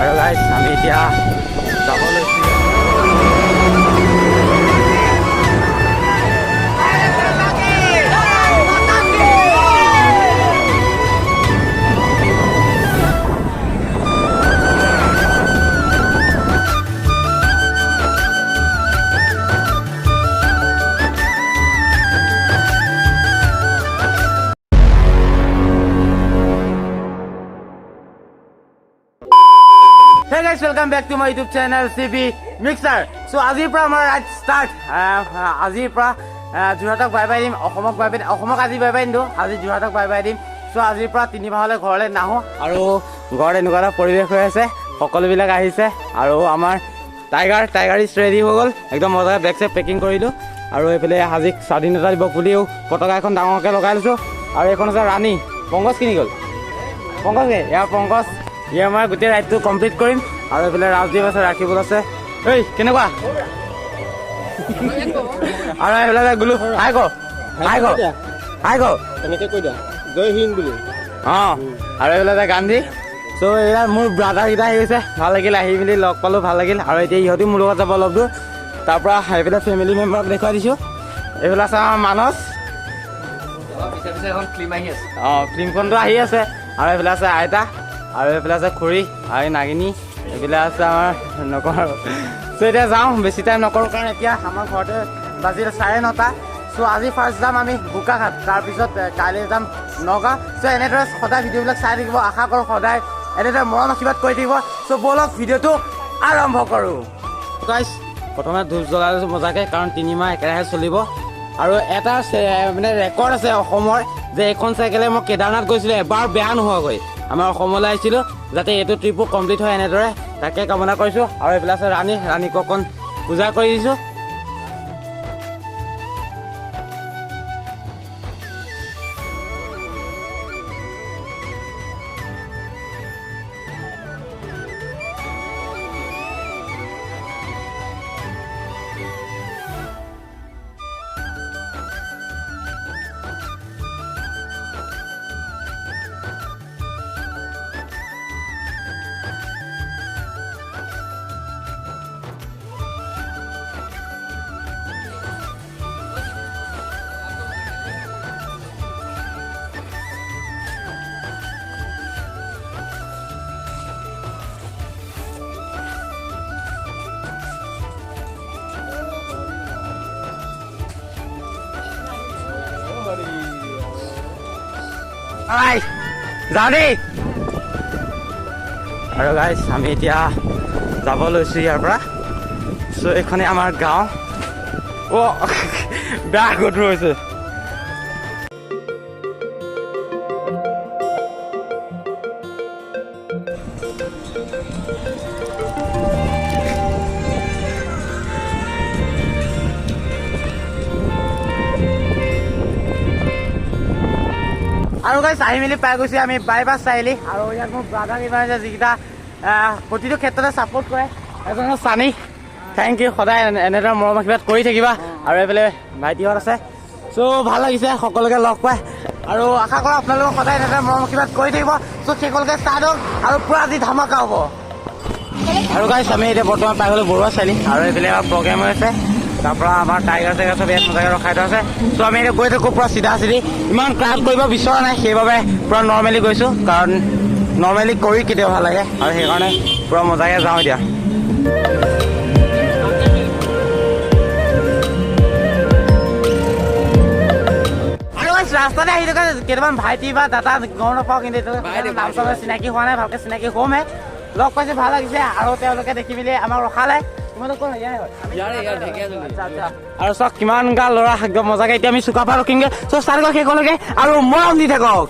আৰু গাইজ আমি এতিয়া যাব লৈছোঁ। Hey guys, welcome back to my YouTube channel CB Mixer. So আজিৰ পৰা আমাৰ ৰাইড ষ্টাৰ্ট। আজিৰ পৰা যোৰহাটক বাই বাই দিম, অসমক বাই বাই দিম, অসমক আজি বাই বাই নিদিওঁ, আজি যোৰহাটক বাই বাই দিম। চ' আজিৰ পৰা 3 মাহলৈ ঘৰলৈ নাহোঁ আৰু ঘৰত এনেকুৱা এটা পৰিৱেশ হৈ আছে, সকলোবিলাক আহিছে আৰু আমাৰ টাইগাৰ ইজ ৰেডি হৈ গ'ল, একদম মজাকৈ বেগ চেগ পেকিং কৰিলোঁ আৰু এইফালে আজিক স্বাধীনতা দিৱস বুলিও পতাকা এখন ডাঙৰকৈ লগাই লৈছোঁ আৰু এইখন আছে ৰাণী। পংকজ কিনি গ'ল, পংকজ ইয়াৰ পংকজ ইয়াৰ মই গোটেই ৰাইডটো কমপ্লিট কৰিম আৰু এইফালে ৰাজদীপ আছে, ৰাখিবুল আছে। ঐ কেনেকুৱা? আৰু এইফালে গুলো হাই ক তেনেকৈ কৈ দিয়া জয় হিন্দ বুলি। অঁ আৰু এইফালে গান্ধী। চ' এয়া মোৰ ব্ৰাদাৰকেইটা আহি গৈছে, ভাল লাগিল আহি মেলি লগ পালোঁ, ভাল লাগিল। আৰু এতিয়া ইহঁতি মোৰ লগত যাব অলপ দূৰ, তাৰপৰা এইফালে ফেমিলি মেম্বাৰক দেখুৱাই দিছোঁ। এইফালে আছে আমাৰ মানস, অঁ ফিল্মখনটো আহি আছে। আৰু এইফালে আছে আইতা, আৰু এইফালে আছে খুৰী আৰু নাগিনী, এইফালে আছে আমাৰ নকওঁ আৰু। চ' এতিয়া যাওঁ, বেছি টাইম নকৰোঁ কাৰণ এতিয়া আমাৰ ঘৰতে বাজিলে 9:30। চ' আজি ফাৰ্ষ্ট যাম আমি বোকাখাট, তাৰপিছত কাইলৈ যাম নগাঁও। চ' এনেদৰে সদায় ভিডিঅ'বিলাক চাই থাকিব, আশা কৰোঁ সদায় এনেদৰে মৰম আশীৰ্বাদ কৰি থাকিব। চ' ব'লক ভিডিঅ'টো আৰম্ভ কৰোঁ। গাইজ প্ৰথমে ধূপ জ্বলাই লৈছোঁ মজাকৈ, কাৰণ 3 মাহ একেৰাহে চলিব। আৰু এটা মানে ৰেকৰ্ড আছে অসমৰ যে এইখন চাইকেলে মই কেদাৰনাথ গৈছিলোঁ এবাৰ বেয়া নোহোৱাকৈ। আমাৰ অসমলৈ আহিছিলোঁ যাতে এইটো ট্ৰিপো কমপ্লিট হয় এনেদৰে, তাকে কামনা কৰিছোঁ। আৰু এইফালে আছে ৰাণীক অকণ পূজা কৰি দিছোঁ। যাওঁ দেই। আৰু গাইজ আমি এতিয়া যাব লৈছোঁ ইয়াৰ পৰা। চ' এইখনে আমাৰ গাঁও। অ' বেয়া গধুৰ হৈছে। আৰু গাইজ আহি মেলি পাই গৈছে আমি বাইপাছ চাৰিআলি। আৰু ইয়াত মোৰ ব্ৰাদাৰ কেইটা আছে যিকেইটা প্ৰতিটো ক্ষেত্ৰতে ছাপোৰ্ট কৰে। এজন চানি, থেংক ইউ, সদায় এনেদৰে মৰম আশীৰ্বাদ কৰি থাকিবা। আৰু এইফালে ভাইটিহঁত আছে। চ' ভাল লাগিছে সকলোকে লগ পাই, আৰু আশা কৰোঁ আপোনালোকক সদায় এনেদৰে মৰম আশীৰ্বাদ কৰি থাকিব। চ' সকলোকে ষ্টাৰ্ট হওক আৰু পূৰা আজি ধামাকা হ'ব। আৰু গাইজ আমি এতিয়া বৰ্তমান পাই গ'লোঁ বৰুৱা চাৰিআলি, আৰু এইফালে আমাৰ প্ৰগ্ৰেম হৈ আছে। তাৰপৰা আমাৰ টাইগাৰ চাইগাৰ চব ইয়াত মজাকৈ ৰখাই থোৱা আছে। চ' আমি এতিয়া গৈ থাকোঁ পূৰা চিধা চিধি, ইমান ক্ৰাউড কৰিব বিচৰা নাই, সেইবাবে পূৰা নৰ্মেলি গৈছোঁ, কাৰণ নৰ্মেলি কৰি কেতিয়াও ভাল লাগে। আৰু সেইকাৰণে পূৰা মজাকৈ যাওঁ এতিয়া। আৰু ৰাস্তাতে আহি থকা কেইটামান ভাইটি বা দাদা গম নাপাওঁ, কিন্তু নাম চামে চিনাকি হোৱা নাই, ভালকৈ চিনাকি হ'মহে। লগ পাইছে, ভাল লাগিছে। আৰু তেওঁলোকে দেখি মেলি আমাক ৰখালে। আৰু চাওক কিমান গা ল'ৰা একদম মজাকে। এতিয়া আমি চুকাফা ৰখিমগৈ। চ' ষ্টাৰ্ট কৰক শেষলৈকে আৰু মৰম দি থাকক।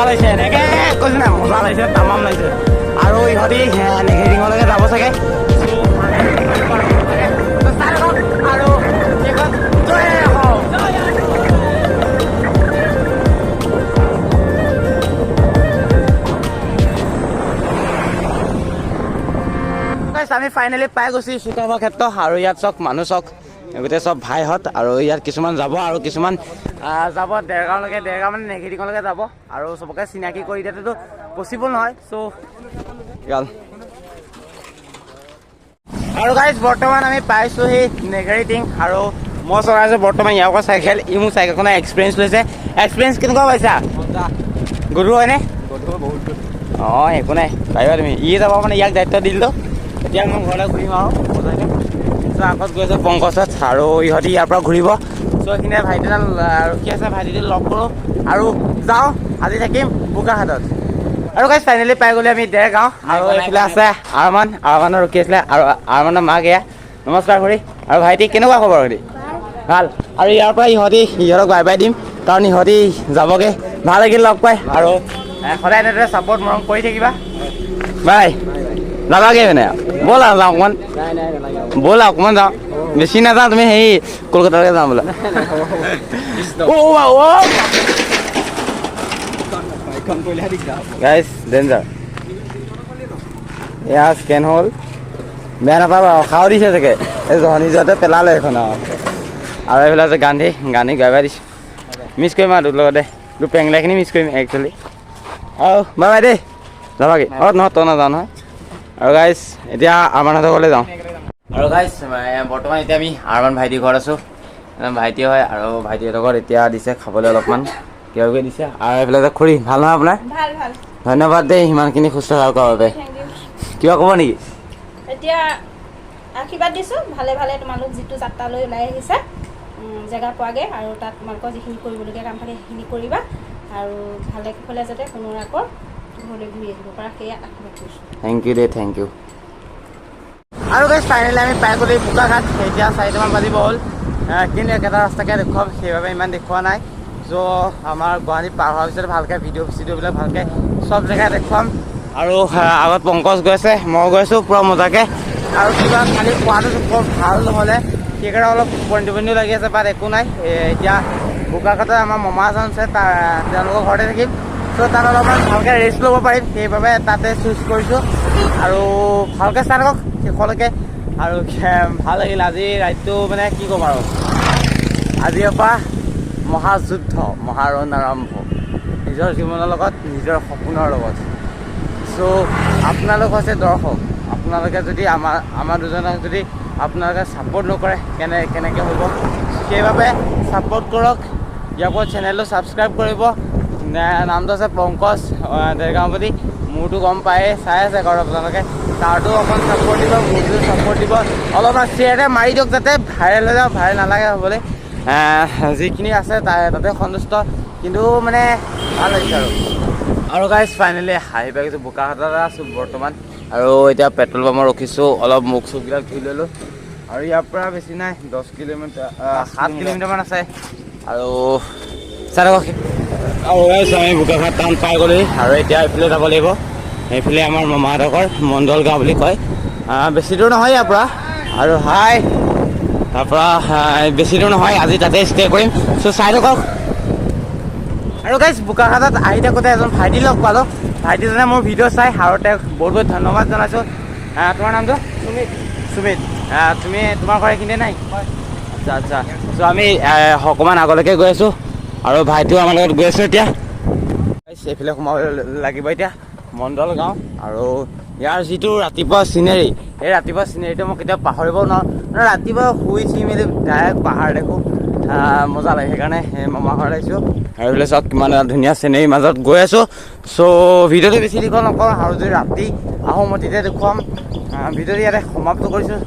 লাগিছে এনেকৈ কৈছে নাই মজা লাগিছে তামাম লাগিছে আৰু ইহঁতি নেঘেৰিঙলৈকে যাব চাগে আৰু আমি ফাইনেলি পাই গৈছোঁ চুকাফা ক্ষেত্ৰ আৰু ইয়াত চাওক মানুহ চাওক গোটেই চব ভাইহঁত আৰু ইয়াত কিছুমান যাব আৰু কিছুমান যাব দেৰগাঁৱলৈকে দেৰগাঁও মানে নেঘেৰিঙলৈকে যাব আৰু চবকে চিনাকি কৰি দিয়াটোতো পচিবল নহয় চ' আৰু গাইজ বৰ্তমান আমি পাইছোঁ সেই নেঘেৰিটিং আৰু মই চলাইছোঁ বৰ্তমান ইয়াৰ পৰা চাইকেল ই মোৰ চাইকেলখনৰ এক্সপিৰিয়েঞ্চ লৈছে এক্সপিৰিয়েঞ্চ কেনেকুৱা পাইছা গধুৰ হয়নে অঁ একো নাই পাৰিবা তুমি ই যাব মানে ইয়াক দায়িত্ব দি দিলোঁ এতিয়া মই ঘৰলৈ ঘূৰিম আৰু মজাকৈ চ' আগত গৈ আছে পংকজত আৰু ইহঁতি ইয়াৰ পৰা ঘূৰিব চ' এইখিনিয়ে ভাইটিডাল ৰখি আছে ভাইটিটো লগ কৰোঁ আৰু যাওঁ আজি থাকিম বোকাখাটত আৰু গাইজ ফাইনেলি পাই গ'লে আমি দেৰগাঁও আৰু এইফালে আছে আৰমানৰ ৰখি আছিলে আৰু আৰমানৰ মাক এয়া নমস্কাৰ খুৰী আৰু ভাইটি কেনেকুৱা খবৰ খুৰী ভাল আৰু ইয়াৰ পৰা ইহঁতক বাই বাই দিম কাৰণ ইহঁতি যাবগৈ ভাল লাগিল লগ পাই আৰু সদায় এনেদৰে ছাপৰ্ট মৰম কৰি থাকিবা বাই নালাগে মানে ব'লা যাওঁ অকণমান ব'লা অকণমান যাওঁ বেছি নাযাওঁ তুমি সেই কলকাতালৈকে যাওঁ বোলা গাইজ ডেঞ্জাৰ এয়া স্কেন হ'ল বেয়া নাপাবা ৰখাও দিছে চাগে এই জহনি যোৱাতে পেলালে এইখন আৰু এইফালে আছে গান্ধী গাই বাই দিছোঁ মিছ কৰিম আৰু তোৰ লগতে তোৰ পেংলাখিনি মিছ কৰিম একচুৱেলি আৰু বাই বাই দেই যাবাগৈ অঁ নহয় তই নাযাওঁ নহয় আৰু গাইজ এতিয়া আৰমানহঁতৰ ঘৰলৈ যাওঁ আৰু গাইজ বৰ্তমান এতিয়া আমি আৰমান ভাইটিৰ ঘৰত আছোঁ ভাইটি হয় আৰু ভাইটিহঁতৰ ঘৰত এতিয়া দিছে খাবলৈ অলপমান কিবা কিবি দিছে আৰু এইফালে যে খুৰী ভাল নহয় আপোনাৰ ধন্যবাদ দেই সিমানখিনি সুস্থ হোৱাৰ বাবে কিবা ক'ব নেকি এতিয়া আশীৰ্বাদ দিছোঁ ভালে ভালে তোমালোক যিটো যাত্ৰালৈ ওলাই আহিছা জেগা পোৱাগৈ আৰু তাত তোমালোকৰ যিখিনি কৰিবলগীয়া কাম থাকে সেইখিনি কৰিবা আৰু ভালে কুশলে যাতে কোনো আকৌ ঘৰলৈ ঘূৰি আহিব পাৰা সেয়া আশীৰ্বাদ কৰিছোঁ থেংক ইউ দেই থেংক ইউ আৰু গাইজ ফাইনেলি আমি পাই গ'লো বোকাখাট এতিয়া 4টামান বাজিব হ'ল কিন্তু একেটা ৰাস্তাকে দেখুৱাম সেইবাবে ইমান দেখুওৱা নাই চ' আমাৰ গুৱাহাটী পাৰ হোৱাৰ পিছত ভালকৈ ভিডিঅ'বিলাক ভালকৈ চব জেগাই দেখুৱাম আৰু আগত পংকজ গৈছে মই গৈছোঁ পূৰা মজাকৈ আৰু কিবা খালি খোৱাটো বৰ ভাল নহ'লে সেইকাৰণে অলপ টোপনি লাগি আছে বাট একো নাই এতিয়া বোকাখাটত আমাৰ মমা এজন আছে তেওঁলোকৰ ঘৰতে থাকিম চ' তাত অলপমান ভালকৈ ৰেষ্ট ল'ব পাৰিম সেইবাবে তাতে চুজ কৰিছোঁ আৰু ভালকৈ চাই থাকক শেষলৈকে আৰু ভাল লাগিল আজি ৰাইডটো মানে কি ক'ম আৰু আজিৰ পৰা মহাযুদ্ধ মহাৰণ আৰম্ভ নিজৰ জীৱনৰ লগত নিজৰ সপোনৰ লগত চ' আপোনালোক হৈছে দৰ্শক আপোনালোকে যদি আমাৰ দুজনক যদি আপোনালোকে ছাপোৰ্ট নকৰে কেনেকৈ হ'ব সেইবাবে ছাপোৰ্ট কৰক ইয়াৰ পৰা চেনেলটো ছাবস্ক্ৰাইব কৰিব নামটো আছে পংকজ দেৰগাঁও বুলি মোৰতো গম পায়ে চাই আছে ঘৰত আপোনালোকে তাৰতো অকণ ছাপোৰ্ট দিব মোৰতো ছাপোৰ্ট দিব অলপমান শ্বেয়াৰে মাৰি দিয়ক যাতে ভাইৰেল হৈ যাওক ভাইৰেল নালাগে হ'বলৈ যিখিনি আছে তাতে সন্তুষ্ট কিন্তু মানে ভাল লাগিছে আৰু গাইজ ফাইনেলি আহি পাই গৈছোঁ বোকাখাটতে আছোঁ বৰ্তমান আৰু এতিয়া পেট্ৰল পাম্পত ৰখিছোঁ অলপ মুখ চুখবিলাক ধুই ল'লোঁ আৰু ইয়াৰ পৰা বেছি নাই 10 কিলোমিটাৰ 7 কিলোমিটাৰমান আছে আৰু চাই থাকক আৰু আমি বোকাখাট টাউন পাই গ'লোহি আৰু এতিয়া এইফালে যাব লাগিব এইফালে আমাৰ মামাহঁতৰ ঘৰ মণ্ডল গাঁও বুলি কয় বেছি দূৰ নহয় ইয়াৰ পৰা আৰু তাৰপৰা বেছি দূৰ নহয় আজি তাতে ষ্টে কৰিম চ' চাই থাকক আৰু গাইজ বোকাখাটত আহি থাকোঁতে এজন ভাইটি লগ পালোঁ ভাইটিজনে মোৰ ভিডিঅ' চাই আৰু তেওঁক বহুত বহুত ধন্যবাদ জনাইছোঁ তোমাৰ নামটো সুমিত তুমি তোমাৰ ঘৰ এইখিনিতে নাই আচ্ছা চ' আমি অকণমান আগলৈকে গৈ আছোঁ আৰু ভাইটিও আমাৰ লগত গৈ আছোঁ এতিয়া এইফালে সোমাব লাগিব এতিয়া মণ্ডল গাঁও আৰু ইয়াৰ যিটো ৰাতিপুৱা চিনেৰী এই ৰাতিপুৱা চিনেৰীটো মই কেতিয়াও পাহৰিব নোৱাৰোঁ ৰাতিপুৱা শুই উঠি মেলি ডাইৰেক্ট পাহাৰ দেখোঁ মজা লাগে সেইকাৰণে মামা ঘৰত আহিছোঁ আৰু এইফালে চাওক কিমান ধুনীয়া চিনেৰীৰ মাজত গৈ আছোঁ চ' ভিডিঅ'টো বেছি দীঘল নকৰোঁ আৰু যদি ৰাতি আহোঁ মই তেতিয়া দেখুৱাম ভিডিঅ'টো ইয়াতে সমাপ্ত কৰিছোঁ